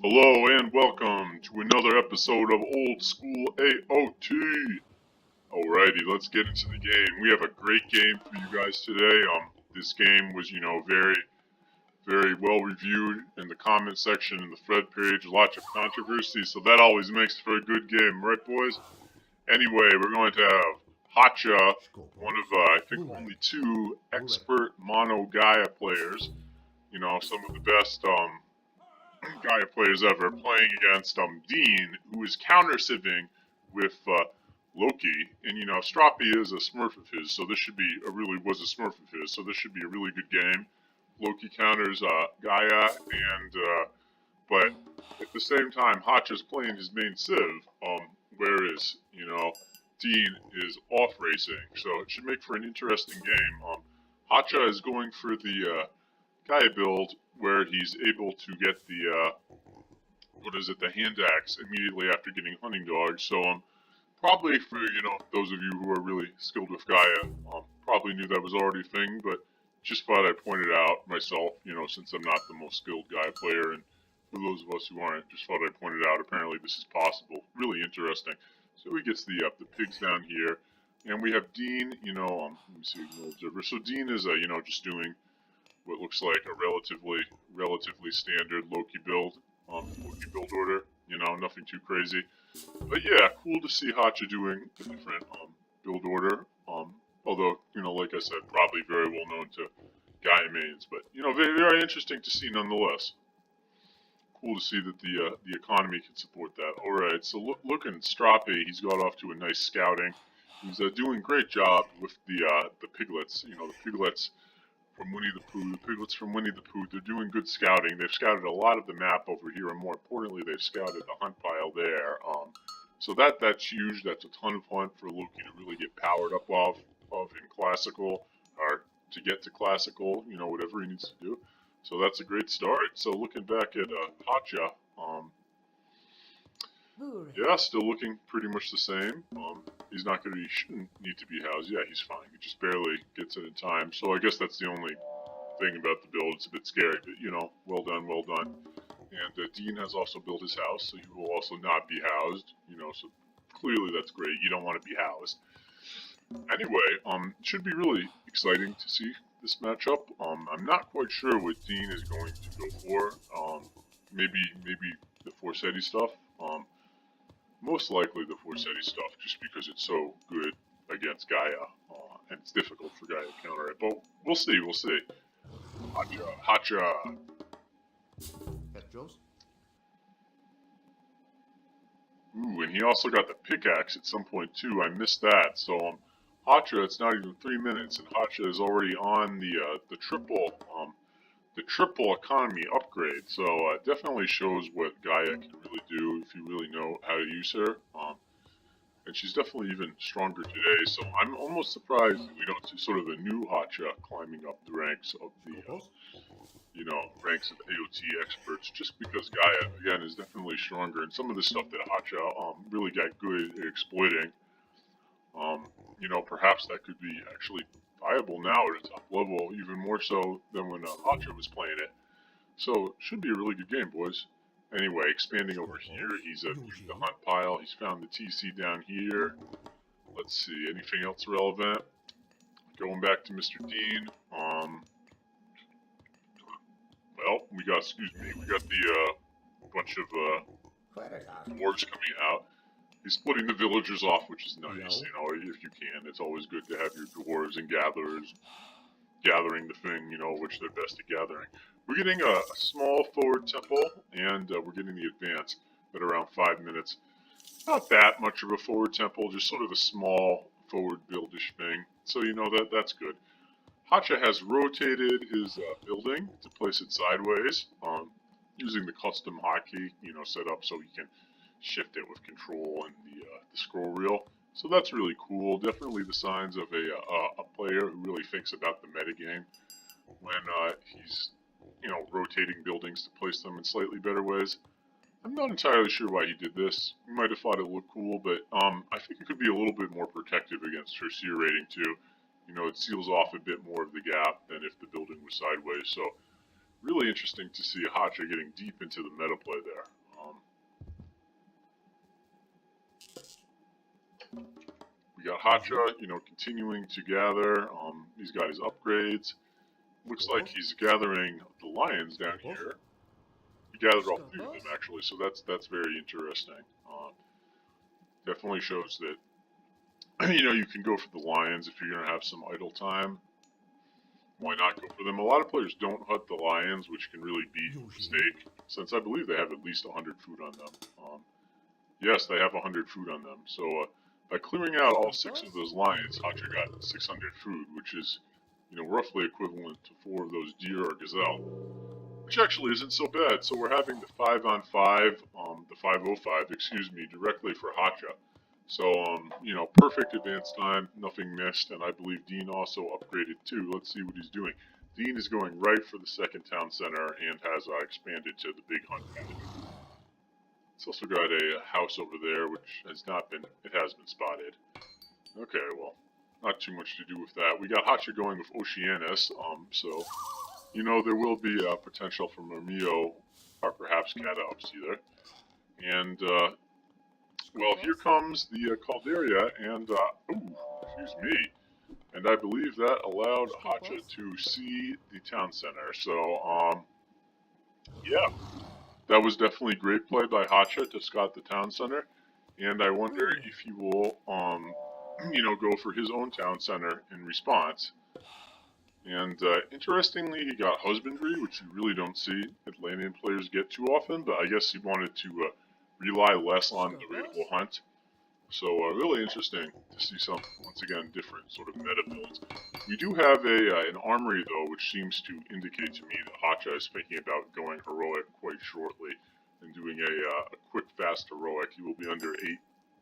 Hello and welcome to another episode of Old School AOT. Alrighty, let's get into the game. We have a great game for you guys today. This game was, very well reviewed in the comment section in the thread page. Lots of controversy, so that always makes for a good game, right, boys? Anyway, we're going to have Hotcha, one of I think only two expert mono gaia players. You know, some of the best Gaia players ever, playing against Dean, who is counter-civving with Loki. And Stroppy is a Smurf of his, so this should be was a Smurf of his, so this should be a really good game. Loki counters Gaia, and but at the same time, Hotcha's playing his main civ, whereas Dean is off racing, so it should make for an interesting game. Hotcha is going for the Gaia build where he's able to get the the hand axe immediately after getting hunting dogs. So probably for those of you who are really skilled with Gaia, probably knew that was already a thing, but just thought I'd point it out myself. Since I'm not the most skilled Gaia player, and for those of us who aren't, just thought I'd point it out. Apparently this is possible. Really interesting. So he gets the pigs down here, and we have Dean. Let me see, observer. So Dean is just doing what looks like a relatively standard Loki build order. Nothing too crazy. But yeah, cool to see Hotcha doing a different build order. Although, like I said, probably very well known to Gaia mains. But, very, very interesting to see nonetheless. Cool to see that the economy can support that. Alright, so looking at Stroppy, he's got off to a nice scouting. He's doing a great job with the piglets. The piglets from Winnie the Pooh. The piglets from Winnie the Pooh, they're doing good scouting. They've scouted a lot of the map over here, and more importantly, they've scouted the hunt pile there. So that's huge. That's a ton of hunt for Loki to really get powered up of in Classical, or to get to Classical, whatever he needs to do. So that's a great start. So looking back at Hotcha, yeah, still looking pretty much the same. He shouldn't need to be housed. Yeah, he's fine. He just barely gets it in time. So I guess that's the only thing about the build. It's a bit scary, but well done, well done. And Dean has also built his house, so he will also not be housed. So clearly that's great. You don't want to be housed. Anyway, it should be really exciting to see this matchup. I'm not quite sure what Dean is going to go for. Maybe the Forsetti stuff. Most likely the Forsetti stuff, just because it's so good against Gaia, and it's difficult for Gaia to counter it. But we'll see, we'll see. Hotcha. Ooh, and he also got the pickaxe at some point too. I missed that. So Hotcha, it's not even 3 minutes, and Hotcha is already on the triple economy upgrade. So definitely shows what Gaia can really do if you really know how to use her. And she's definitely even stronger today. So I'm almost surprised that we don't see sort of a new Hotcha climbing up the ranks of the ranks of AOT experts, just because Gaia again is definitely stronger. And some of the stuff that Hotcha really got good at exploiting. Perhaps that could be actually viable now at a top level, even more so than when Hotcha was playing it. So, should be a really good game, boys. Anyway, expanding over here, he's at the hunt pile. He's found the TC down here. Let's see, anything else relevant? Going back to Mr. Dean. Well, we got the bunch of dwarves coming out. He's splitting the villagers off, which is nice, if you can. It's always good to have your dwarves and gatherers gathering the thing, which they're best at gathering. We're getting a small forward temple, and we're getting the advance at around 5 minutes. Not that much of a forward temple, just sort of a small forward buildish thing. So, that's good. Hotcha has rotated his building to place it sideways, using the custom hotkey, set up so he can shift it with control and the scroll wheel. So that's really cool. Definitely the signs of a player who really thinks about the metagame when he's rotating buildings to place them in slightly better ways. I'm not entirely sure why he did this. He might have thought it looked cool, but I think it could be a little bit more protective against her seer rating too. It seals off a bit more of the gap than if the building was sideways. So Really interesting to see Hotcha getting deep into the meta play there. We got Hotcha, continuing to gather. He's got his upgrades. Looks like he's gathering the lions down here. He gathered all 3 of them actually, so that's very interesting. Definitely shows that you can go for the lions if you're gonna have some idle time. Why not go for them? A lot of players don't hunt the lions, which can really be a mistake, since I believe they have at least 100 food on them. Yes, they have 100 food on them. So by clearing out all 6 of those lions, Hotcha got 600 food, which is, roughly equivalent to 4 of those deer or gazelle, which actually isn't so bad. So we're having the 5-on-5, the 505, excuse me, directly for Hotcha. So, perfect advance time, nothing missed, and I believe Dean also upgraded too. Let's see what he's doing. Dean is going right for the second town center and has expanded to the big hunt patch. It's also got a house over there, which has been spotted. Okay, well, not too much to do with that. We got Hotcha going with Oceanus, so, there will be potential for Murmillo, or perhaps Cat Alps either. And, well, here comes the Calderia, and, ooh, excuse me. And I believe that allowed Hotcha to see the town center, so, yeah. That was definitely great play by Hotcha to scout the town center, and I wonder if he will, go for his own town center in response. And interestingly, he got husbandry, which you really don't see Atlantean players get too often, but I guess he wanted to rely less on the raidable hunt. So really interesting to see some, once again, different sort of meta builds. We do have an armory, though, which seems to indicate to me that Hotcha is thinking about going heroic quite shortly and doing a quick, fast heroic. He will be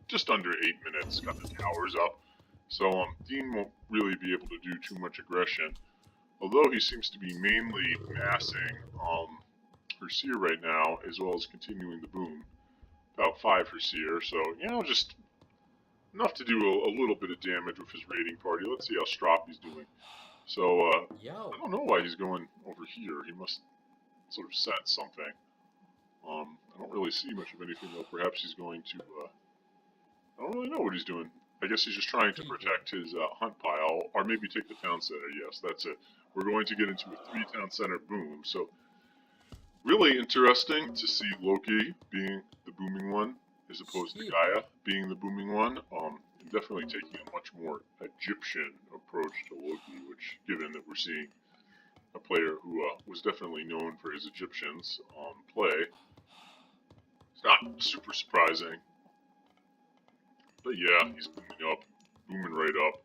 just under 8 minutes, got the towers up. So Dean won't really be able to do too much aggression, although he seems to be mainly massing Herseer right now, as well as continuing the boom. About 5 Herseer, so, just enough to do a little bit of damage with his raiding party. Let's see how Stroppy's doing. So, I don't know why he's going over here. He must sort of sense something. I don't really see much of anything, though. Perhaps he's going to, I don't really know what he's doing. I guess he's just trying to protect his hunt pile, or maybe take the town center. Yes, that's it. We're going to get into a 3-town center boom. So, really interesting to see Loki being the booming one, as opposed to Gaia being the booming one. Definitely taking a much more Egyptian approach to Loki, which, given that we're seeing a player who was definitely known for his Egyptians play, it's not super surprising. But yeah, he's booming right up.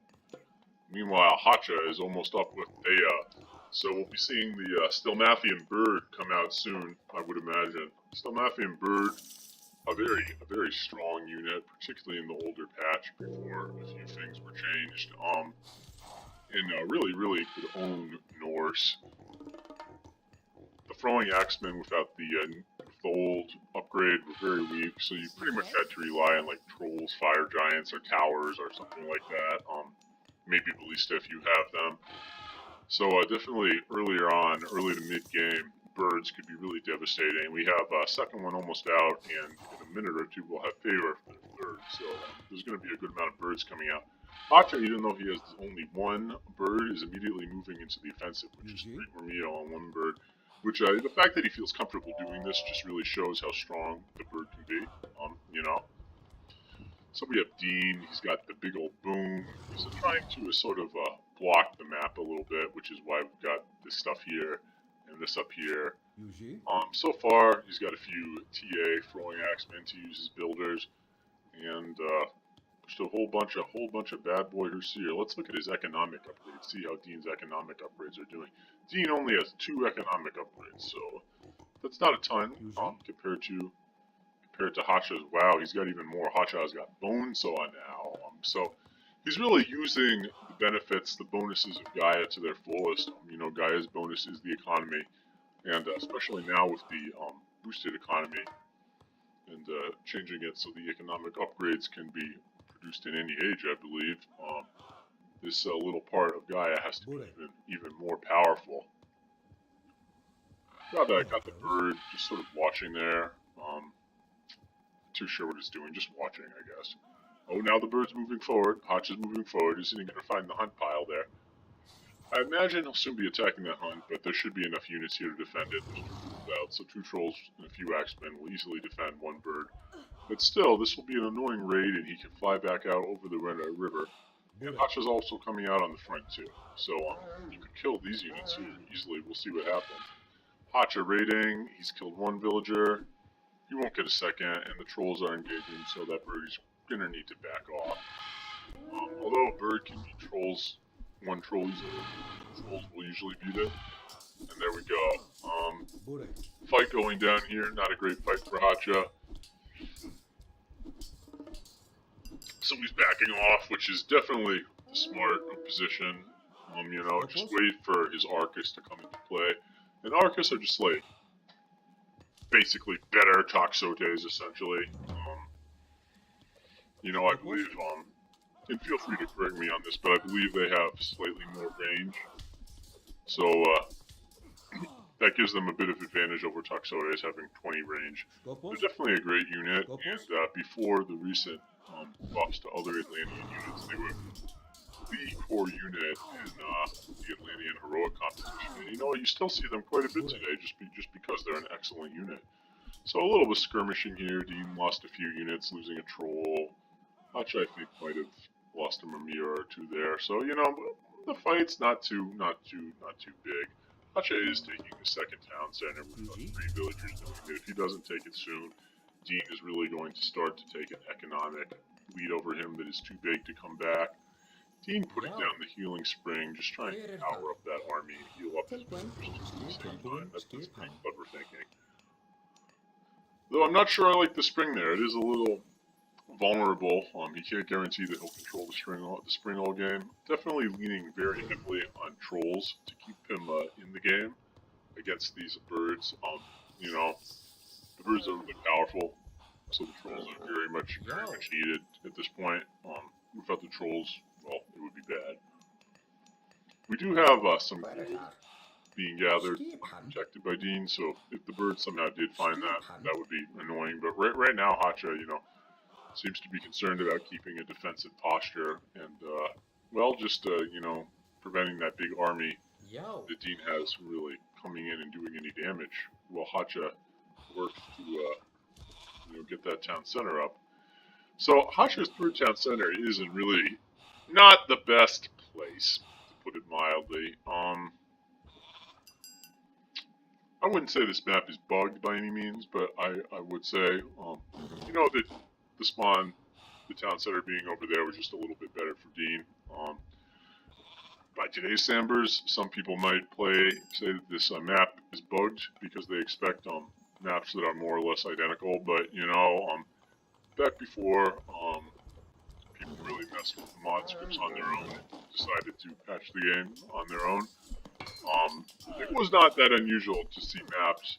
Meanwhile, Hotcha is almost up with Thea, so we'll be seeing the Stelmathian bird come out soon, I would imagine. Stelmathian bird, a very strong unit, particularly in the older patch before a few things were changed. And really could own Norse. The throwing axemen without the old upgrade were very weak, so you pretty much had to rely on like trolls, fire giants, or towers, or something like that. Maybe ballista if you have them. So definitely early to mid game, birds could be really devastating. We have second one almost out, and in a minute or two we'll have favor for the third. So there's going to be a good amount of birds coming out. Hotcha, even though he has only one bird, is immediately moving into the offensive, which is 3 Murmillo on 1 bird. Which the fact that he feels comfortable doing this just really shows how strong the bird can be. So we have Dean. He's got the big old boom. He's trying to sort of block the map a little bit, which is why we've got this stuff here and this up here. So far, he's got a few TA throwing axemen to use as builders, and just a whole bunch of bad boy Herseer. Let's look at his economic upgrades. See how Dean's economic upgrades are doing. Dean only has 2 economic upgrades, so that's not a ton compared to Hotcha's. Wow, he's got even more. Hotcha's got bone saw now. So he's really using the benefits, the bonuses of Gaia to their fullest. Gaia's bonus is the economy, and especially now with the boosted economy and changing it so the economic upgrades can be produced in any age, I believe. This little part of Gaia has to be even more powerful. Got the bird, just sort of watching there. Too sure what it's doing, just watching, I guess. Oh, now the bird's moving forward. Hotch is moving forward. Isn't he going to find the hunt pile there? I imagine he'll soon be attacking that hunt, but there should be enough units here to defend it. There's 2 trolls out, so 2 trolls and a few axemen will easily defend 1 bird. But still, this will be an annoying raid, and he can fly back out over the river. And Hotch is also coming out on the front, too. So he could kill these units here easily. We'll see what happens. Hotcha raiding. He's killed 1 villager. He won't get a second, and the trolls are engaging, so that bird is going to need to back off. Although a bird can beat trolls, 1 troll easily, trolls will usually beat it. And there we go. Fight going down here, not a great fight for Hotcha. So he's backing off, which is definitely a smart position. You know, just wait for his Arcus to come into play. And Arcus are just like, basically better Toxotes, essentially. You know, I believe, and feel free to correct me on this, but I believe they have slightly more range. So, that gives them a bit of advantage over Toxotes having 20 range. They're definitely a great unit, and before the recent buffs to other Atlantean units, they were the core unit in the Atlantean heroic competition. And you know what, you still see them quite a bit today, just because they're an excellent unit. So a little bit of skirmishing here. Dean lost a few units, losing a troll. Hotcha, I think, might have lost him a mirror or 2 there. So, you know, the fight's not too big. Hotcha is taking the 2nd town center with 3 villagers doing it. If he doesn't take it soon, Dean is really going to start to take an economic lead over him that is too big to come back. Dean putting down the healing spring, just trying to power up that army and heal up his members just at the same time. That's pretty clever thinking. Though I'm not sure I like the spring there. It is a little vulnerable. He can't guarantee that he'll control the spring all game. Definitely leaning very heavily on trolls to keep him in the game against these birds. You know, the birds are really powerful, so the trolls are very much needed at this point. Without the trolls, well, it would be bad. We do have some gold being gathered, protected by Dean, so if the bird somehow did find that, that would be annoying. But right now, Hotcha, you know, seems to be concerned about keeping a defensive posture and, well, just, you know, preventing that big army that Dean has from really coming in and doing any damage, while Hotcha works to, you know, get that town center up. So Hotcha's 3rd town center isn't really not the best place, to put it mildly. I wouldn't say this map is bugged by any means, but I would say, you know, that the spawn, the town center being over there was just a little bit better for Dean. By today's standards, some people might say that this map is bugged because they expect maps that are more or less identical, but, you know, back before people really messed with the mod scripts on their own, decided to patch the game on their own. It was not that unusual to see maps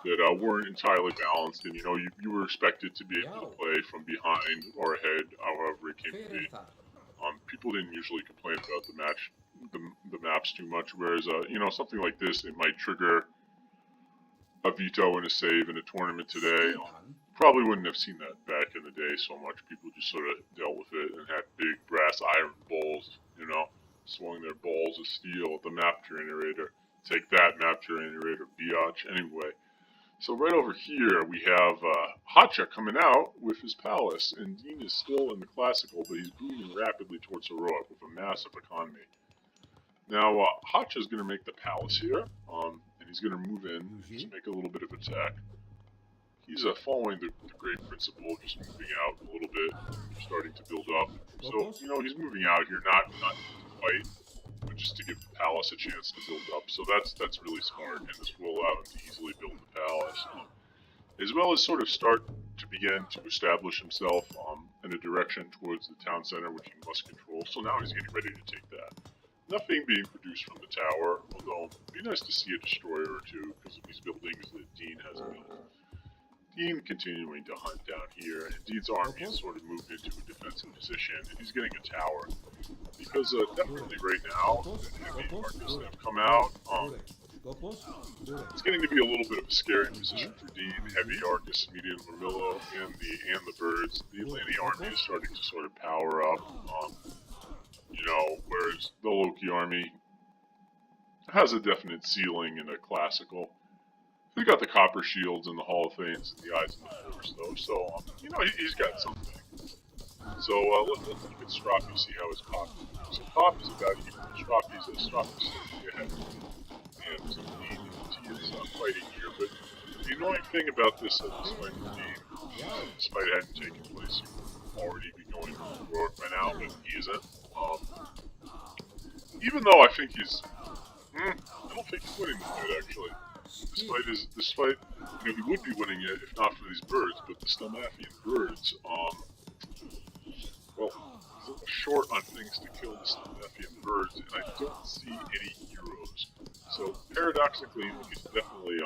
that weren't entirely balanced, and you know, you were expected to be able to play from behind or ahead, however it came to be. People didn't usually complain about the maps too much, whereas you know, something like this, it might trigger a veto and a save in a tournament today. Probably wouldn't have seen that back in the day so much. People just sort of dealt with it and had big brass iron bowls, you know, swung their balls of steel at the map generator. Take that, map generator, biatch. Anyway, so right over here we have Hotcha coming out with his palace, and Dean is still in the classical, but he's moving rapidly towards heroic with a massive economy. Now, Hotcha is going to make the palace here, and he's going to move in, just make a little bit of attack. He's following the great principle, just moving out a little bit, starting to build up. So, you know, he's moving out here, not to fight, but just to give the palace a chance to build up. So that's really smart, and this will allow him to easily build the palace. As well as sort of start to begin to establish himself in a direction towards the town center, which he must control. So now he's getting ready to take that. Nothing being produced from the tower, although it'd be nice to see a destroyer or 2 because of these buildings that Dean has built. Dean continuing to hunt down here, and Dean's army has sort of moved into a defensive position, and he's getting a tower. Because definitely right now, the enemy armies that have come out, It's getting to be a little bit of a scary position for Dean. Heavy Arcus, medium Vermillo, and the birds. The Atlantean army is starting to sort of power up. You know, whereas the Loki army has a definite ceiling and a classical. We got the copper shields and the Hall of Fames and the eyes and the force, though. So you know, he's got something. So let's look at Stroppy, see how his pop is. So pop is about even. Stroppy's slightly ahead. And he is fighting here, but the annoying thing about this fight with Dean, this fight hadn't taken place, he would already be going heroic by now, but he isn't. Even though I think he's, I don't think he's winning the fight actually. This fight, you know, he would be winning it if not for these birds, but the Stelmathian birds, well, he's a little short on things to kill the Stelmathian birds, and I don't see any heroes. So paradoxically, he's definitely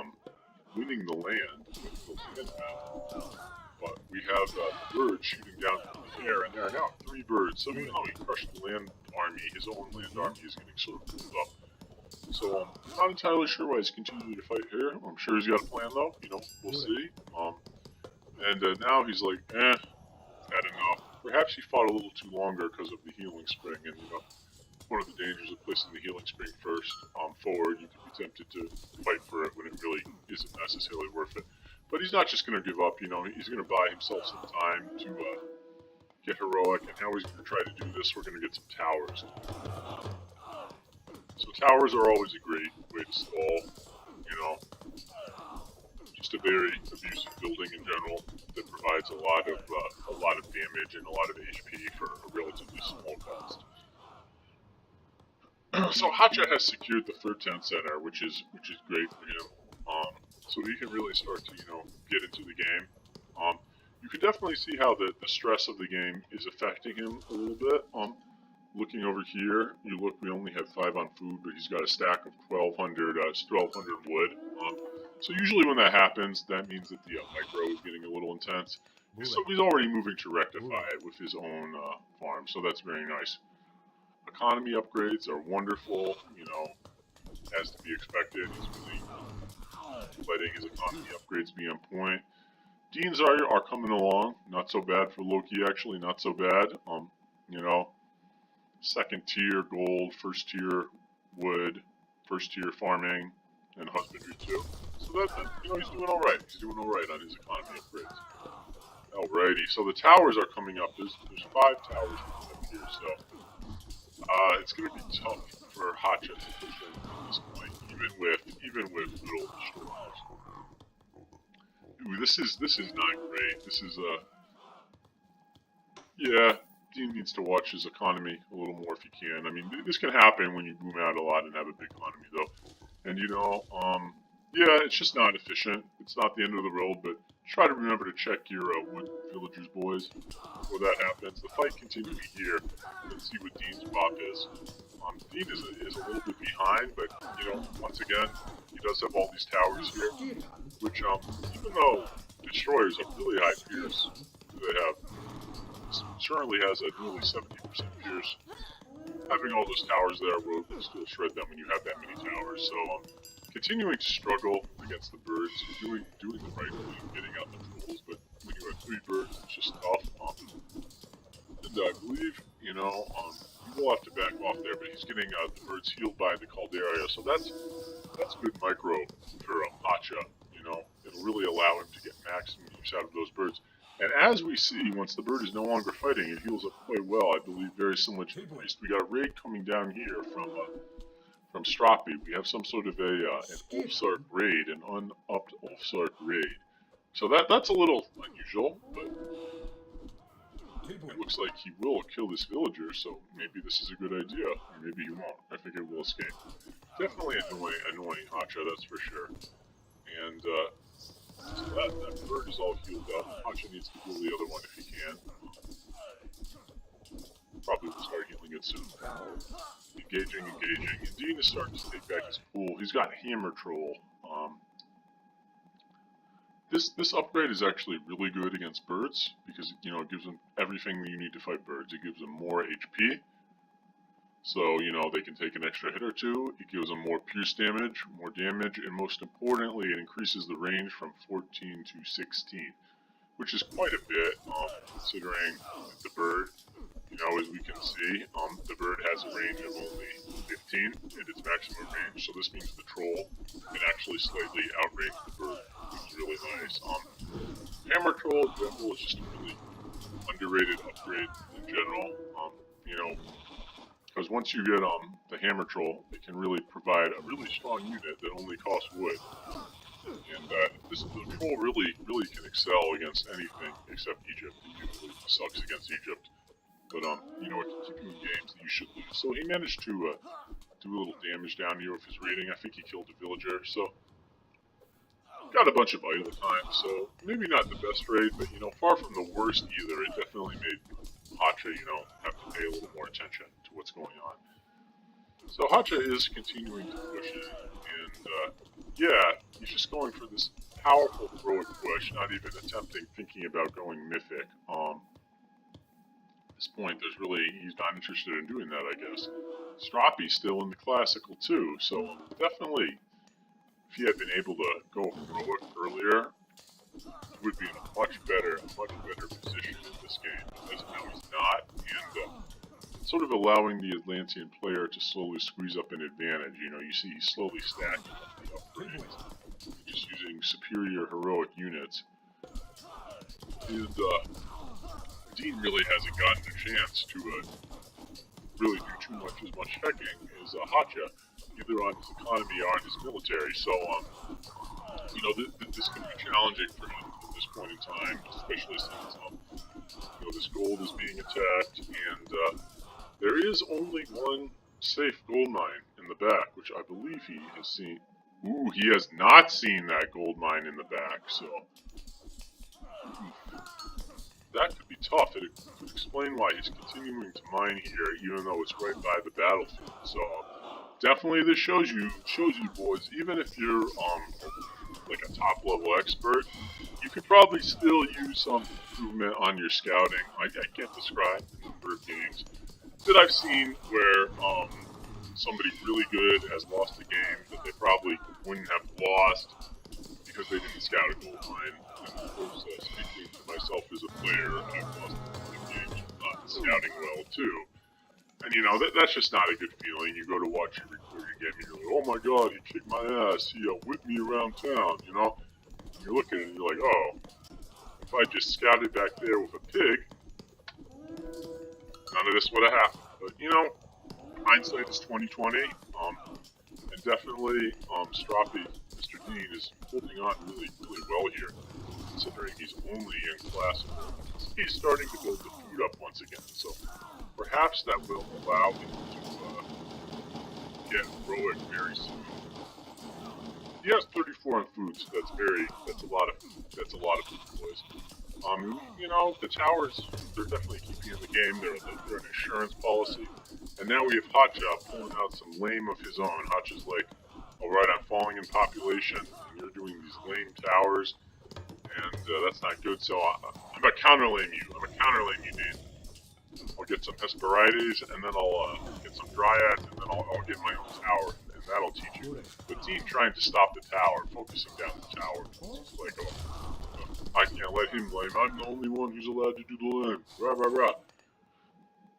winning the land with those handouts. But we have the birds shooting down from the air, and there are now 3 birds. So even though he crushed the land army, his own land army is getting sort of pulled up. So I'm not entirely sure why he's continuing to fight here. I'm sure he's got a plan though. You know, we'll see. And now he's like, had enough. Perhaps he fought a little too longer because of the healing spring, and you know, one of the dangers of placing the healing spring first forward, you could be tempted to fight for it when it really isn't necessarily worth it. But he's not just going to give up, you know, he's going to buy himself some time to get heroic, and how he's going to try to do this, we're going to get some towers. So towers are always a great way to stall, you know, just a very abusive building in general that provides a lot of damage and a lot of HP for a relatively small cost. So Hotcha has secured the third town center, which is great for him. So he can really start to, you know, get into the game. You can definitely see how the stress of the game is affecting him a little bit. Looking over here, you look, we only have 5 on food, but he's got a stack of 1,200 wood. So usually when that happens, that means that the micro is getting a little intense. So he's already moving to rectify it with his own farm, so that's very nice. Economy upgrades are wonderful, you know, as to be expected. He's really letting his economy upgrades be on point. Deans are coming along, not so bad for Loki actually, not so bad. You know, second tier gold, first tier wood, first tier farming, and husbandry too. So that you know, he's doing alright. He's doing alright on his economy upgrades. Alrighty, so the towers are coming up. There's 5 towers coming up here, so it's going to be tough for Hotcha to push in at this point, even with little destroyers. Ooh, this is not great. This is yeah. Dean needs to watch his economy a little more if he can. I mean, this can happen when you boom out a lot and have a big economy, though. And you know, yeah, it's just not efficient. It's not the end of the world, but try to remember to check your wood villagers, boys, before that happens. The fight continuing here. Let's see what Dean's pop is. Dean is a little bit behind, but you know, once again, he does have all these towers here, which even though destroyers have really high pierce, they have currently has a nearly 70% pierce. Having all those towers there will still shred them when you have that many towers. So continuing to struggle against the birds, doing the right thing, getting out the tools, but when you have 3 birds, it's just tough. And I believe, you know, he will have to back off there, but he's getting the birds healed by the Caldera, so that's good micro for Hotcha. You know, it'll really allow him to get maximum use out of those birds. And as we see, once the bird is no longer fighting, it heals up quite well. I believe very similar to the priest. We got a raid coming down here from Stroppy. We have some sort of an Ulfsark raid, an unupped Ulfsark raid. So that's a little unusual, but it looks like he will kill this villager. So maybe this is a good idea, or maybe he won't. I think it will escape. Definitely annoying Hotcha, that's for sure. And so that bird is all healed up. Hotcha needs to heal the other one if he can. Probably will start healing it soon. Engaging. And Dean is starting to take back his pool. He's got Hammer Troll. This upgrade is actually really good against birds because, you know, it gives them everything you need to fight birds. It gives them more HP. So, you know, they can take an extra hit or two. It gives them more pierce damage, and most importantly, it increases the range from 14 to 16, which is quite a bit, considering the bird. You know, as we can see, the bird has a range of only 15 at its maximum range, so this means the troll can actually slightly outrange the bird, which is really nice. Hammer troll in general is just a really underrated upgrade in general. You know, because once you get the hammer troll, it can really provide a really strong unit that only costs wood. And the troll really can excel against anything except Egypt. It usually sucks against Egypt. But, you know, it can keep you in games that you should lose. So he managed to do a little damage down here with his raiding. I think he killed a villager, so got a bunch of idle time. So maybe not the best raid, but, you know, far from the worst either. It definitely made Hotcha, you know, have to pay a little more attention to what's going on. So Hotcha is continuing to push it, and, yeah, he's just going for this powerful heroic push, not even thinking about going mythic. This point, he's not interested in doing that, I guess. Stroppy's still in the classical too, so definitely, if he had been able to go heroic earlier, he would be in a much better position in this game. As of now, he's not, and sort of allowing the Atlantean player to slowly squeeze up an advantage. You know, you see he's slowly stacking the upgrades, just using superior heroic units, and Dean really hasn't gotten a chance to really do too much hacking as Hotcha, either on his economy or on his military. So, you know, this can be challenging for him at this point in time, especially since, you know, this gold is being attacked, and there is only one safe gold mine in the back, which I believe he has seen. Ooh, he has not seen that gold mine in the back, so that could be tough. It could explain why he's continuing to mine here, even though it's right by the battlefield. So definitely, this shows you boys, even if you're like a top level expert, you could probably still use some improvement on your scouting. I can't describe the number of games that I've seen where somebody really good has lost a game that they probably wouldn't have lost because they didn't scout a gold mine. And of course, speaking to myself as a player, I've lost games not scouting well too. And you know, that's just not a good feeling. You go to watch your recording game and you're like, oh my god, he kicked my ass, he whipped me around town, you know? And you're looking and you're like, oh, if I just scouted back there with a pig, none of this would have happened. But you know, hindsight is 2020, and definitely Stroppy, Mr. Dean, is holding on really well here, considering he's only in class. He's starting to build the food up once again, so perhaps that will allow him to get heroic very soon. He has 34 on food, so that's a lot of food, boys. You know, the towers, they're definitely keeping in the game. They're an insurance policy. And now we have Hotcha pulling out some lame of his own. Hotcha's like, alright, I'm falling in population, and you're doing these lame towers, and that's not good, so I'm gonna counterlame you, Dean. I'll get some Hesperides, and then I'll get some Dryads, and then I'll get my own tower, and that'll teach you. But Dean trying to stop the tower, focusing down the tower, it's like, I can't let him lame. I'm the only one who's allowed to do the lame. Rah, rah, rah.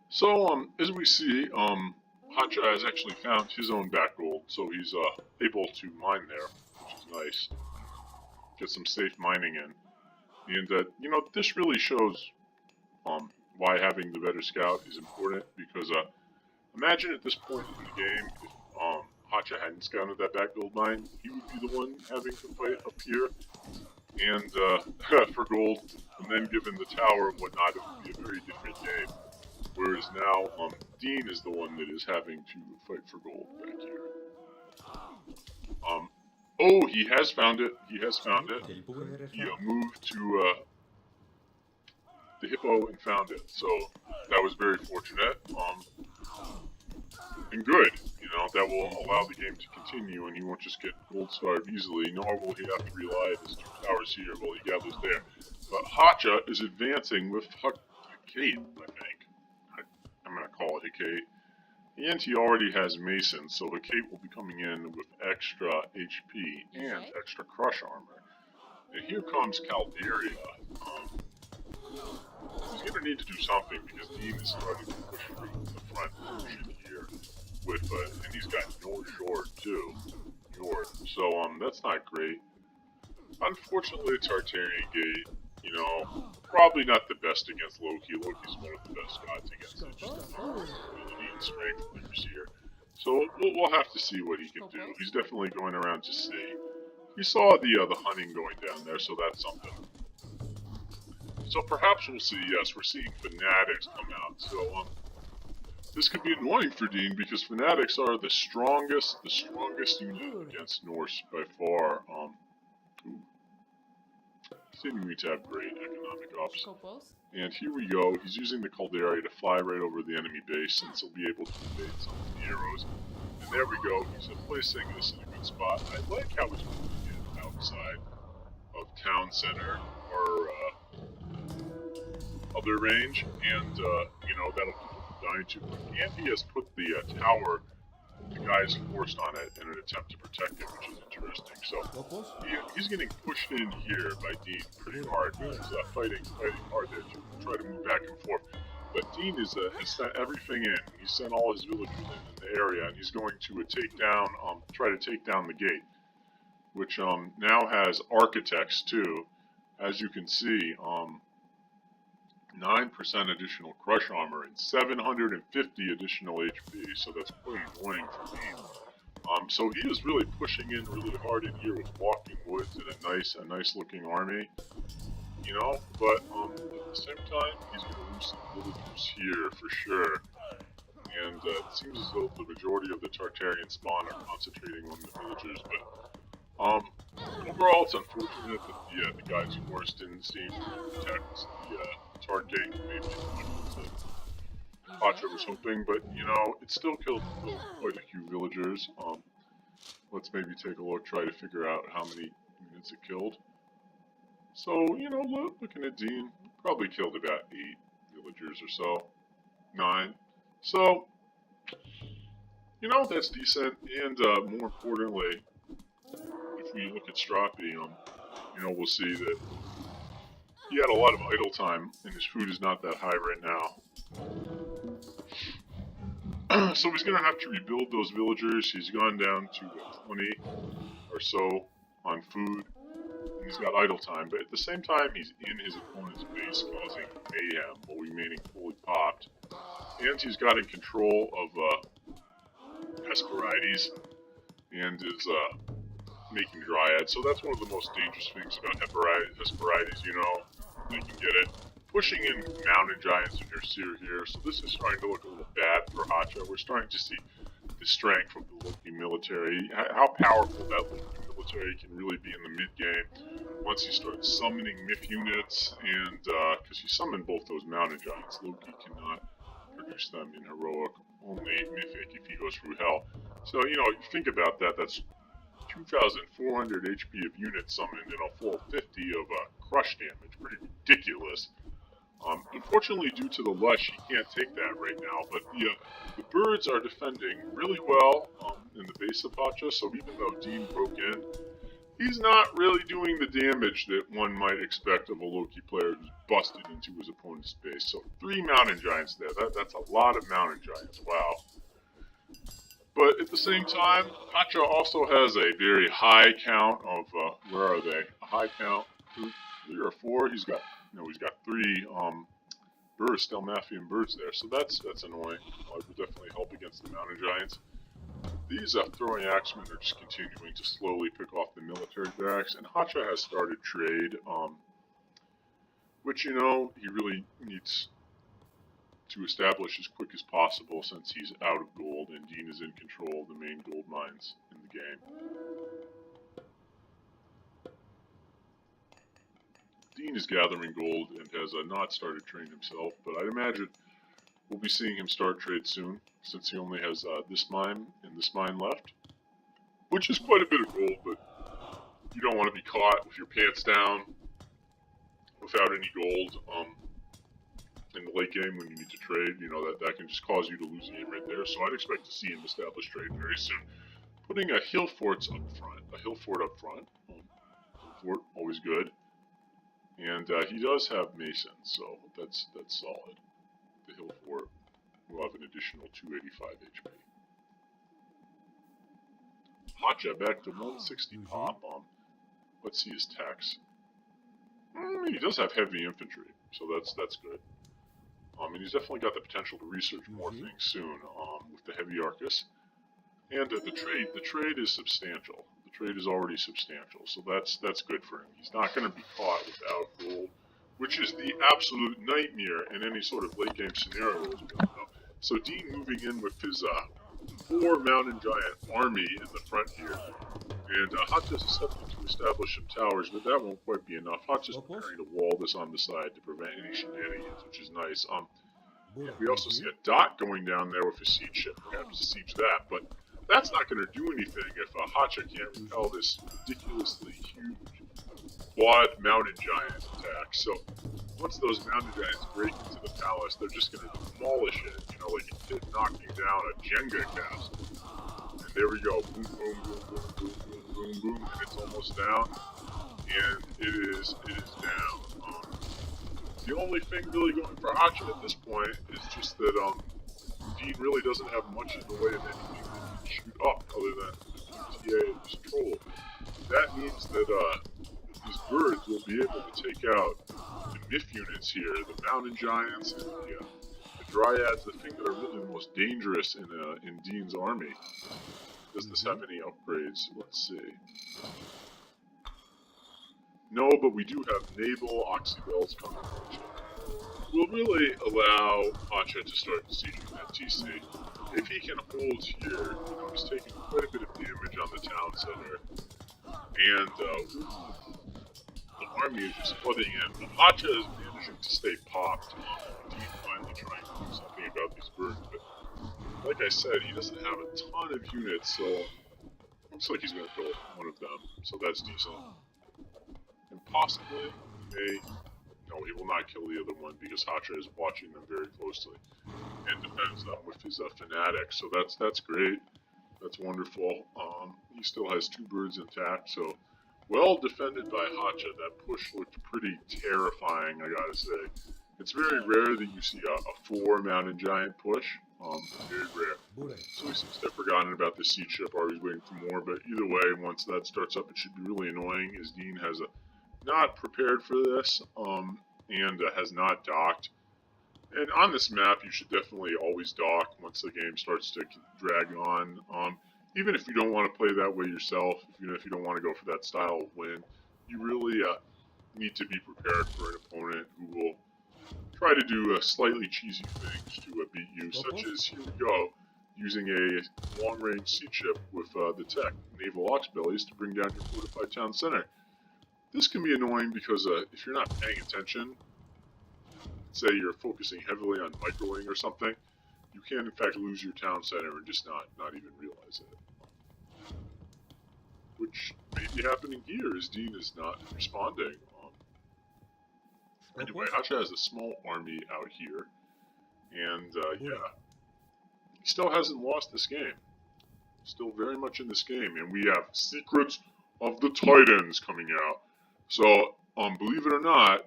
So, as we see, Hotcha has actually found his own back gold, so he's able to mine there, which is nice. Get some safe mining in. And, you know, this really shows why having the better scout is important, because imagine at this point in the game, if Hotcha hadn't scouted that back gold mine, he would be the one having to fight up here and for gold, and then given the tower and whatnot, it would be a very different game. Whereas now, Dean is the one that is having to fight for gold back here. Oh, he has found it. He moved to the hippo and found it. So that was very fortunate. And good. You know, that will allow the game to continue, and he won't just get gold starved easily, nor will he have to rely on his 2 towers here while he gathers there. But Hotcha is advancing with Hecate, I think. I'm going to call it Hecate. And he already has Mason, so the cape will be coming in with extra HP and extra crush armor. And here comes Calderia. He's going to need to do something because Dean is starting to push through the front portion here with, and he's got Nord too. So, that's not great. Unfortunately, Tartarian Gate, you know, probably not the best against Loki. Loki's one of the best gods against it. Just ability and strength leaders here. So we'll have to see what he can do. He's definitely going around to see. He saw the hunting going down there, so that's something. So perhaps we'll see. Yes, we're seeing fanatics come out. So this could be annoying for Dean because fanatics are the strongest unit against Norse by far. Seemingly to have great economic ops. And here we go. He's using the Caldera to fly right over the enemy base since he'll be able to evade some of the arrows. And there we go. He's placing this in a good spot. I like how he's moving it outside of town center or other range, and you know, that'll keep him from dying too quick. And he has put the tower, the guys forced on it in an attempt to protect it, which is interesting. So he's getting pushed in here by Dean pretty hard. He's fighting hard there to try to move back and forth. But Dean has sent everything in. He sent all his villagers in the area, and he's going to try to take down the gate, which now has architects too, as you can see. 9% additional crush armor and 750 additional HP, so that's quite annoying for me. So he is really pushing in really hard in here with walking woods and a nice looking army, you know. But at the same time, he's going to lose some villagers here for sure. And it seems as though the majority of the Tartarian spawn are concentrating on the villagers, but overall, it's unfortunate that the guys forced didn't seem to protect the Targate maybe as much as Hotcha was hoping, but you know, it still killed quite a few villagers. Let's maybe take a look, try to figure out how many units it killed. So, you know, looking at Dean, probably killed about 8 villagers or so. 9. So, you know, that's decent, and more importantly, if we look at Strapi, you know, we'll see that he had a lot of idle time, and his food is not that high right now. So he's going to have to rebuild those villagers. He's gone down to 20 or so on food, and he's got idle time. But at the same time, he's in his opponent's base causing mayhem while remaining fully popped. And he's got in control of Hesperides and is making dryads. So that's one of the most dangerous things about Hesperides, you know. They can get it. Pushing in mountain giants in your seer here, so this is starting to look a little bad for Hotcha. We're starting to see the strength of the Loki military, how powerful that Loki military can really be in the mid-game. Once he starts summoning myth units, and because he summoned both those mountain giants, Loki cannot produce them in heroic, only mythic if he goes through hell. So, you know, think about that, that's 2,400 HP of units summoned and a full 50 of crush damage. Pretty ridiculous. Unfortunately, due to the lush, he can't take that right now, but the birds are defending really well in the base of Hotcha, so even though Dean broke in, he's not really doing the damage that one might expect of a Loki player who's busted into his opponent's base. So 3 mountain giants there. That's a lot of mountain giants. Wow. But at the same time, Hotcha also has a very high count of, where are they? A high count, 3 or 4. He's got 3 Stelmathian birds there, so that's annoying. It would definitely help against the mountain giants. These throwing axemen are just continuing to slowly pick off the military barracks, and Hotcha has started trade, which, you know, he really needs to establish as quick as possible since he's out of gold and Dean is in control of the main gold mines in the game. Dean is gathering gold and has not started trading himself, but I'd imagine we'll be seeing him start trade soon since he only has this mine and this mine left, which is quite a bit of gold, but you don't want to be caught with your pants down without any gold. in the late game when you need to trade, you know, that can just cause you to lose the game right there. So I'd expect to see him establish trade very soon. Putting a hill fort up front. Fort, always good. And he does have masons, so that's solid. The hill fort will have an additional 285 HP. Hotcha back to 160 pop. Let's see his tax. He does have heavy infantry, so that's good. And he's definitely got the potential to research more things soon. With the heavy Arcus, and the trade is substantial. The trade is already substantial, so that's good for him. He's not going to be caught without gold, which is the absolute nightmare in any sort of late game scenario. As we all know. So Dean moving in with his 4 mountain giant army in the front here. And Hotcha's attempting to establish some towers, but that won't quite be enough. Hotcha's preparing to wall this on the side to prevent any shenanigans, which is nice. We also see a dot going down there with a siege ship, perhaps to siege that, but that's not going to do anything if Hotcha can't repel this ridiculously huge quad mountain giant attack. So once those mountain giants break into the palace, they're just going to demolish it, you know, like a kid knocking down a Jenga castle. And there we go, boom, boom, boom, boom, boom, boom, boom, boom, and it's almost down, and it is down. The only thing really going for Hotcha at this point is just that Dean really doesn't have much in the way of anything that can shoot up other than TA and his troll. That means that these birds will be able to take out the myth units here, the mountain giants and the dryads, the thing that are really the most dangerous in Dean's army. Does this have any upgrades? Let's see. No, but we do have naval oxybells coming, which will really allow Hotcha to start sieging that TC. If he can hold here, you know, he's taking quite a bit of damage on the town center, and the army is just flooding in. Hotcha is managing to stay popped. Dean finally trying to do something about these birds, but like I said, he doesn't have a ton of units, so looks like he's going to kill one of them, so that's decent. And possibly, no, he will not kill the other one because Hotcha is watching them very closely and defends them with his fanatics. So that's great. That's wonderful. He still has 2 birds intact, so well defended by Hotcha. That push looked pretty terrifying, I gotta say. It's very rare that you see a 4 mountain giant push. Very rare. So he seems to have forgotten about the siege ship, or he's waiting for more. But either way, once that starts up, it should be really annoying, as Dean has not prepared for this, and has not docked. And on this map, you should definitely always dock once the game starts to drag on. Even if you don't want to play that way yourself, if you don't want to go for that style of win, you really need to be prepared for an opponent who will try to do slightly cheesy things to beat you, such as, here we go, using a long-range siege ship with the tech, naval oxbellies, to bring down your fortified town center. This can be annoying because if you're not paying attention, say you're focusing heavily on microwing or something, you can in fact lose your town center and just not even realize it. Which may be happening here, as Dean is not responding. Anyway, Hotcha has a small army out here, and yeah, he still hasn't lost this game. Still very much in this game, and we have Secrets of the Titans coming out. So, believe it or not,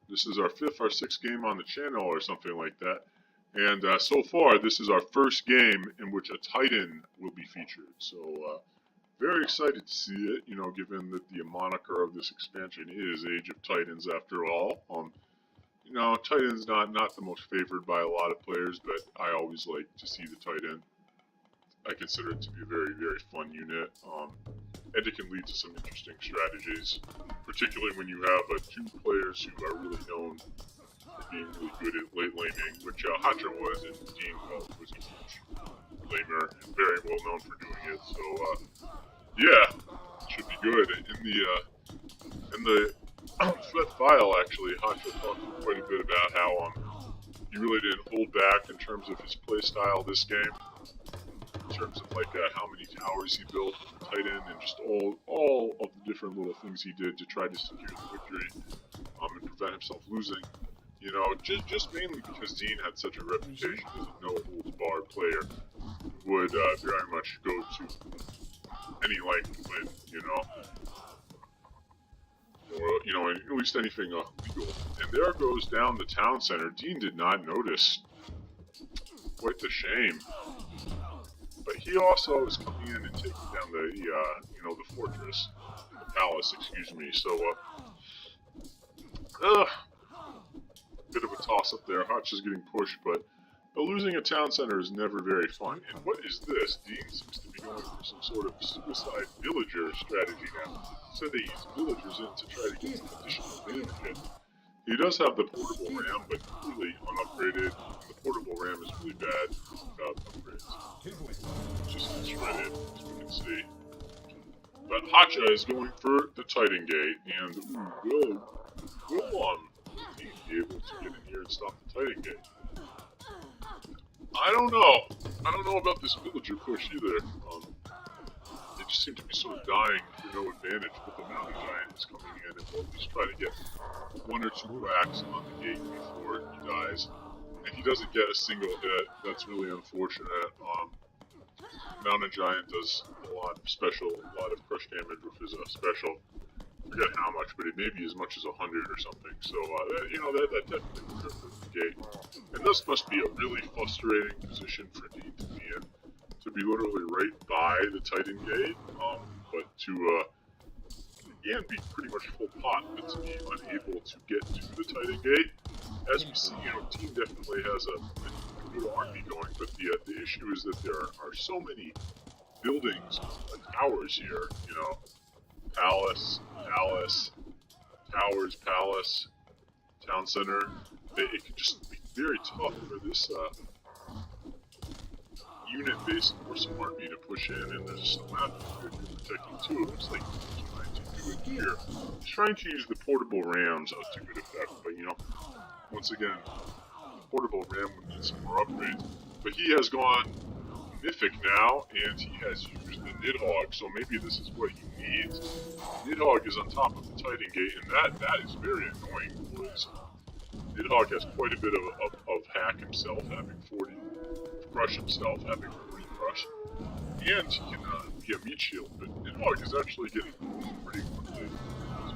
this is our 5th or 6th game on the channel or something like that. And so far, this is our first game in which a Titan will be featured. So, very excited to see it, given that the moniker of this expansion is Age of Titans after all. Titan's not the most favored by a lot of players, but I always like to see the Titan. I consider it to be a very, very fun unit, and it can lead to some interesting strategies, particularly when you have 2 players who are really known for being really good at late laning, which Hotcha was, and Dean was a huge laner, and very well known for doing it, so yeah, should be good. In the Sweat file, actually, Hotcha talked quite a bit about how he really didn't hold back in terms of his playstyle this game, in terms of how many towers he built with the Titan, and just all of the different little things he did to try to secure the victory and prevent himself losing. You know, just mainly because Dean had such a reputation as a no-holds-barred player who would very much go to any length to win, you know, or, you know, at least anything legal. And there goes down the town center. Dean did not notice. Quite the shame. But he also is coming in and taking down the, you know, the fortress, the palace, excuse me. So, bit of a toss-up there. Hotch is getting pushed, but losing a town center is never very fun. And what is this? Dean seems to be going for some sort of suicide villager strategy now. Sending his villagers in to try to get some additional benefit. He does have the portable ram, but clearly unupgraded. The portable ram is really bad without upgrades. It's just shredded, as we can see. But Hotcha is going for the Titan Gate, and will he be able to get in here and stop the Titan Gate? I don't know. I don't know about this villager push either. They just seem to be sort of dying for no advantage, but the mountain giant is coming in and will just try to get one or two whacks on the gate before he dies. And he doesn't get a single hit. That's really unfortunate. Mountain Giant does a lot of crush damage with his special. I forget how much, but it may be as much as 100 or something. So, you know, that definitely would hurt the gate. And this must be a really frustrating position for Dean to be in. To be literally right by the Titan Gate, but to, again, be pretty much full pot, but to be unable to get to the Titan Gate. As we see, you know, Dean definitely has a good army going, but the issue is that there are so many buildings, towers here, you know, palace, towers, palace, town center. It could just be very tough for this unit-based force army to push in, and there's some good protecting too. It looks like he's trying to do it here. He's trying to use the portable rams to good effect, but you know, once again, the portable ram would need some more upgrades. But he has gone mythic now, and he has used the Nidhogg, so maybe this is what he needs. Nidhogg is on top of the Titan Gate, and that is very annoying, boys. Nidhogg has quite a bit of hack himself, having 40 crush himself, having 40 crush, and he can be a meat shield, but Nidhogg is actually getting pretty quickly.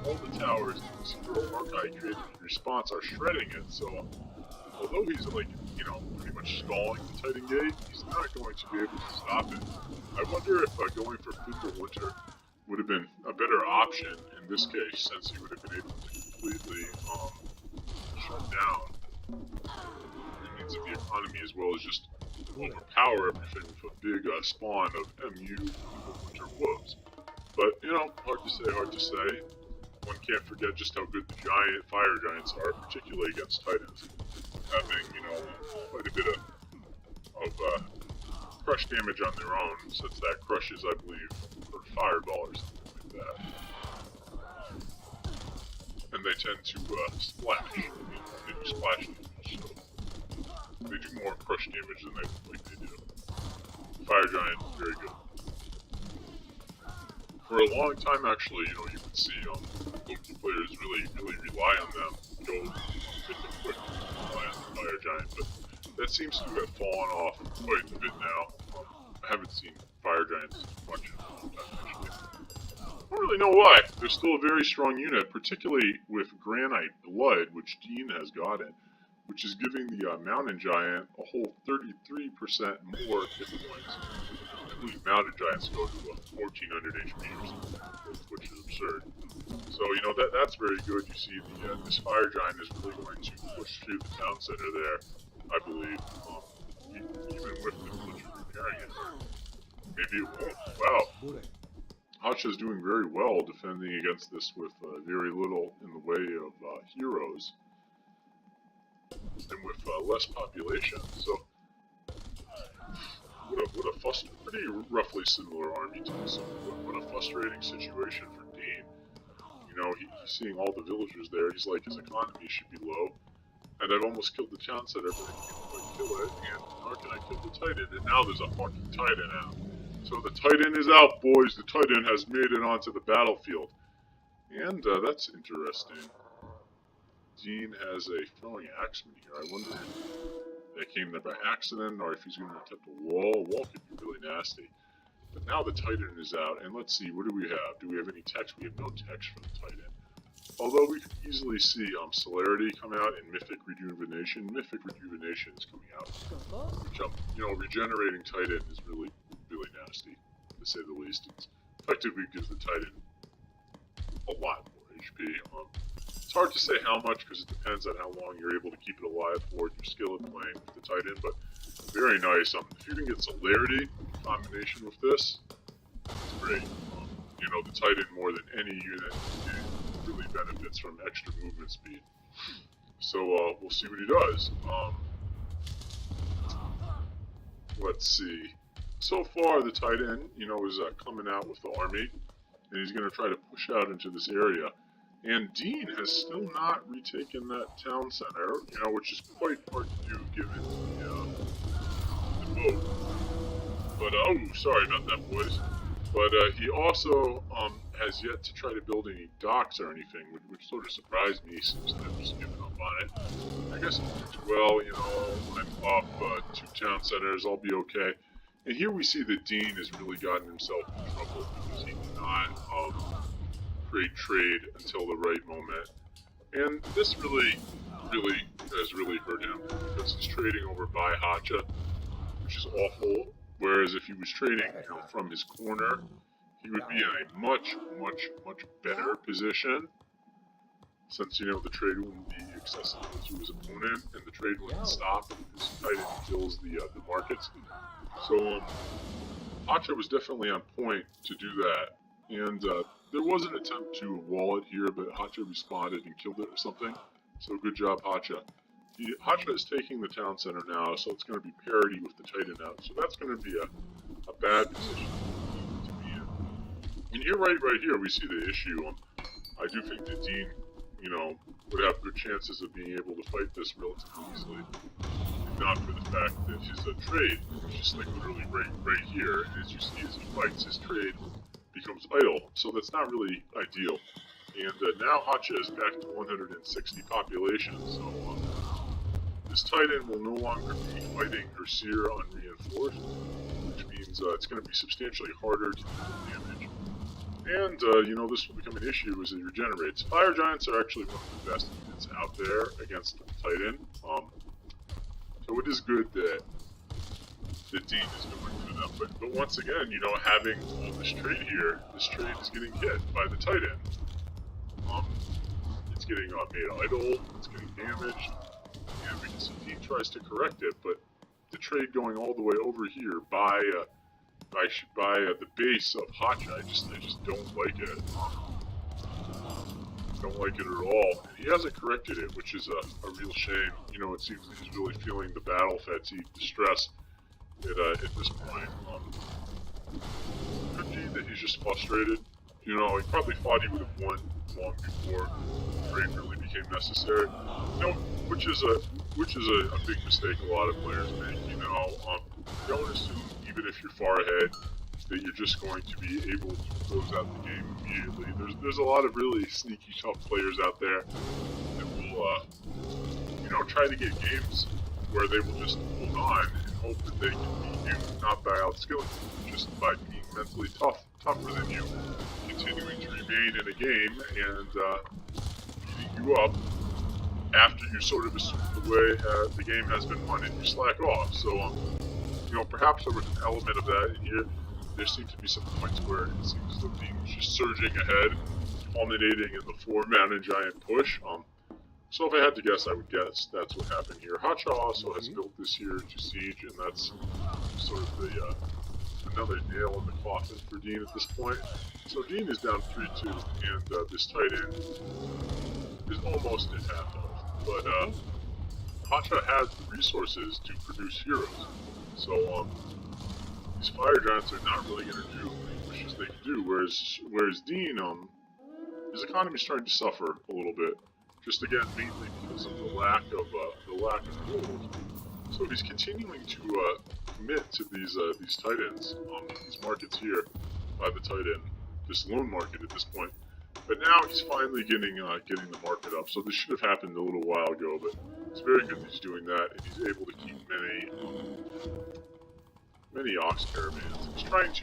All the towers and zero Archive created in response are shredding it, so although he's like, you know, pretty much stalling the Titan Gate, he's not going to be able to stop it. I wonder if going for Flicker Winter would have been a better option in this case, since he would have been able to completely shut down the means of the economy, as well as just overpower everything with a big spawn of MU Winter Wolves. But, you know, hard to say. One can't forget just how good the fire giants are, particularly against Titans. Having, you know, quite a bit of crush damage on their own, since that crushes, I believe, for fireball or something like that. And they tend to splash. They do splash damage, so they do more crush damage than they look like they do. Fire giant, very good. For a long time, actually, you know, you could see Loki players really rely on them. Go make them quick, rely on the fire giant, but that seems to have fallen off quite a bit now. I haven't seen fire giants much in a long time, actually. I don't really know why. They're still a very strong unit, particularly with Granite Blood, which Dean has gotten, which is giving the Mountain Giant a whole 33% more hit points. I believe Mountain Giants go to 1400 HP or something, which is absurd. So, you know, that's very good. You see this Fire Giant is really going to push through the town center there, I believe, even with the villager repairing it. Maybe it won't. Wow. Hotcha is doing very well defending against this with very little in the way of heroes and with less population. So, what a pretty roughly similar army to this. What a frustrating situation for Dean. You know, he's seeing all the villagers there. He's like, his economy should be low. And I've almost killed the town center, but I can't quite kill it. And how can I kill the Titan? And now there's a fucking Titan out. So the Titan is out, boys. The Titan has made it onto the battlefield. And that's interesting. Dean has a throwing axeman here. I wonder if that came there by accident or if he's going to attempt a wall. A wall could be really nasty. But now the Titan is out, and let's see, what do we have? Do we have any text? We have no text for the Titan. Although we could easily see Celerity come out and Mythic Rejuvenation. Mythic Rejuvenation is coming out. Which, regenerating Titan is really, really nasty, to say the least. It effectively gives the Titan a lot more HP. It's hard to say how much because it depends on how long you're able to keep it alive for your skill at playing with the Titan, but very nice. If you can get Celerity in combination with this, it's great. The Titan more than any unit really benefits from extra movement speed. So we'll see what he does. Let's see. So far, the Titan, is coming out with the army, and he's going to try to push out into this area. And Dean has still not retaken that town center, which is quite hard to do given the boat. But, oh, sorry about that, boys. But he also has yet to try to build any docks or anything, which sort of surprised me since I've just given up on it. I guess well, I'm off 2 town centers, I'll be okay. And here we see that Dean has really gotten himself in trouble because he did not create trade until the right moment. And this really has really hurt him because he's trading over by Hotcha, which is awful. Whereas if he was trading from his corner, he would be in a much, much, much better position. Since, the trade wouldn't be accessible to his opponent, and the trade wouldn't stop if his Titan kills the markets. So, Hotcha was definitely on point to do that. And there was an attempt to wall it here, but Hotcha responded and killed it or something. So good job, Hotcha. Hotcha is taking the town center now, so it's going to be parity with the Titan out. So that's going to be a bad position to be in. And here, right here, we see the issue. I do think that Dean, would have good chances of being able to fight this relatively easily. If not for the fact that his trade is just like literally right here. And as you see, as he fights, his trade becomes idle. So that's not really ideal. And now Hotcha is back to 160 population, so this Titan will no longer be fighting her Seer unreinforced, which means it's going to be substantially harder to do damage. And, this will become an issue as it regenerates. Fire Giants are actually one of the best units out there against the Titan. So it is good that Dean is going through them. But once again, having all this trade here, this trade is getting hit by the Titan. It's getting made idle, it's getting damaged. And we can see Dean tries to correct it, but the trade going all the way over here by the base of Hotcha, I just don't like it. Don't like it at all. And he hasn't corrected it, which is a real shame. It seems that he's really feeling the battle fatigue, the stress at this point. Could be that he's just frustrated. He probably thought he would have won long before the trade really became necessary. Which is a big mistake a lot of players make. Don't assume, even if you're far ahead, that you're just going to be able to close out the game immediately. There's a lot of really sneaky, tough players out there that will, try to get games where they will just hold on and hope that they can beat you, not by outskilling you, just by being mentally tougher than you, continuing to remain in a game and beating you up after you sort of assume the way the game has been won and you slack off. So, perhaps there was an element of that in here. There seemed to be some points where it seems the team was just surging ahead, culminating in the 4-man and giant push. So if I had to guess, I would guess that's what happened here. Hotcha also has built this here to siege, and that's sort of another nail in the coffin for Dean at this point. So Dean is down 3-2, and this Titan is almost at half health. But Hotcha has the resources to produce heroes. So these fire giants are not really going to do as much as they can do. Whereas Dean, his economy is starting to suffer a little bit. Just again, mainly because of the lack of gold. So he's continuing to commit to these Titans, these markets here by the Titan, this lone market at this point. But now he's finally getting the market up. So this should have happened a little while ago, but it's very good that he's doing that, and he's able to keep many ox caravans. He's trying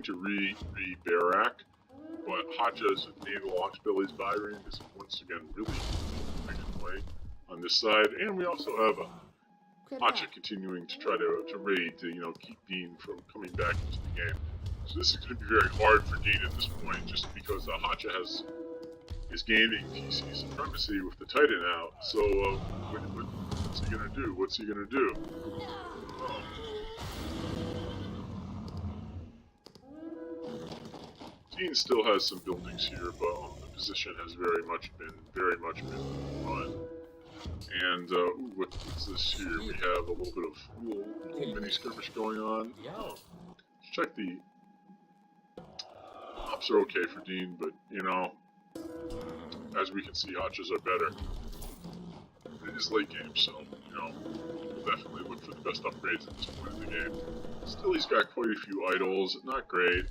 to re-Barak, but Hotcha's naval ox bellies Byron is once again really annoying on this side, and we also have Hotcha continuing to try to raid to keep Dean from coming back into the game. So this is going to be very hard for Dean at this point, just because Hotcha is gaining TC supremacy with the Titan out. So what's he going to do? What's he going to do? Dean still has some buildings here, but the position has very much been run. And what's this here? We have a little bit of little mini skirmish going on. Let's check the ops are okay for Dean, but as we can see, Hotchas are better. It is late game, so we'll definitely look for the best upgrades at this point in the game. Still, he's got quite a few idols. Not great.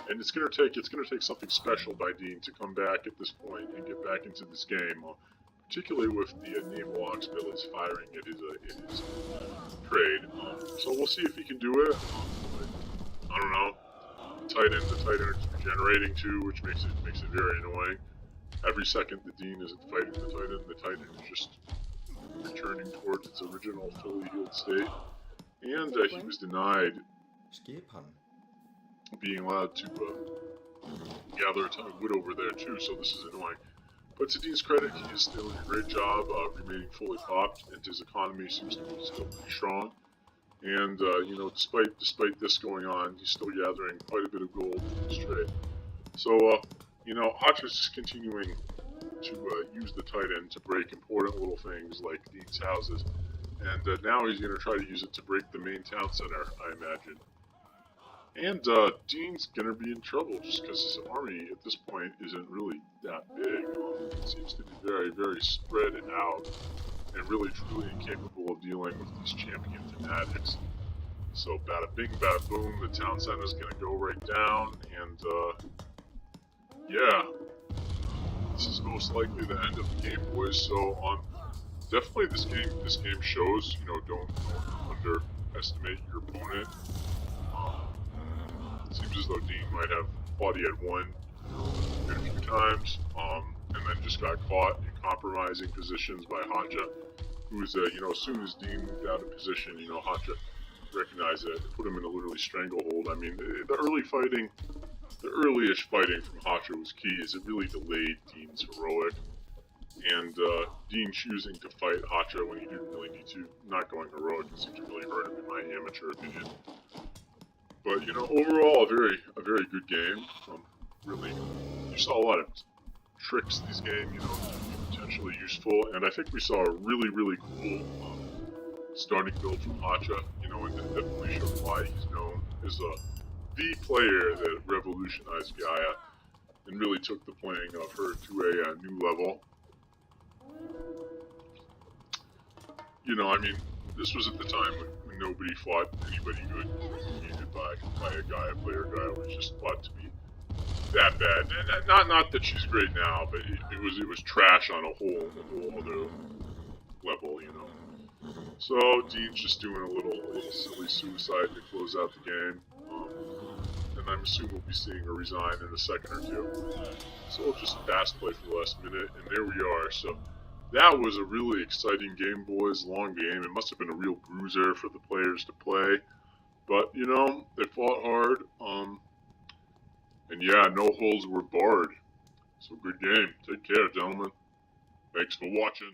And it's gonna take something special by Dean to come back at this point and get back into this game, particularly with the naval ox billies firing at his trade. So we'll see if he can do it. I don't know. The Titan is regenerating too, which makes it very annoying. Every second that Dean isn't fighting the Titan is just returning towards its original fully healed state. And he was denied being allowed to gather a ton of wood over there too, so this is annoying. But to Dean's credit, he is doing a great job remaining fully popped, and his economy seems to be still pretty strong. And despite this going on, he's still gathering quite a bit of gold in his trade. So Hotcha's just continuing to use the Titan to break important little things like Dean's houses, and now he's going to try to use it to break the main town center, I imagine. And Dean's going to be in trouble just because his army at this point isn't really that big. It seems to be very, very spread out and really truly incapable of dealing with these champion fanatics. So bada bing, bada boom, the town center is going to go right down, and yeah, this is most likely the end of the game, boys. So definitely this game shows, don't underestimate your opponent. It seems as though Dean might have thought he had won a few times, and then just got caught in compromising positions by Hotcha, who was, as soon as Dean moved out of position, Hotcha recognized it, put him in a literally stranglehold. I mean, the early-ish fighting from Hotcha was key, as it really delayed Dean's heroic, and Dean choosing to fight Hotcha when he didn't really need to, not going heroic, seemed to really hurt him in my amateur opinion. But overall, a very good game. Really, you saw a lot of tricks this game, potentially useful, and I think we saw a really, really cool starting build from Hotcha, and it definitely showed why he's known as the player that revolutionized Gaia and really took the playing of her to a new level. I mean, this was at the time when nobody fought anybody good by a Gaia player. Gaia was just thought to be that bad. And not that she's great now, but it was trash on a whole other level, So Dean's just doing a little silly suicide to close out the game. And I'm assuming we'll be seeing her resign in a second or two. So we'll just fast play for the last minute, and there we are. So that was a really exciting game, boys. Long game. It must have been a real bruiser for the players to play. But, they fought hard. And yeah, no holes were barred. So good game. Take care, gentlemen. Thanks for watching.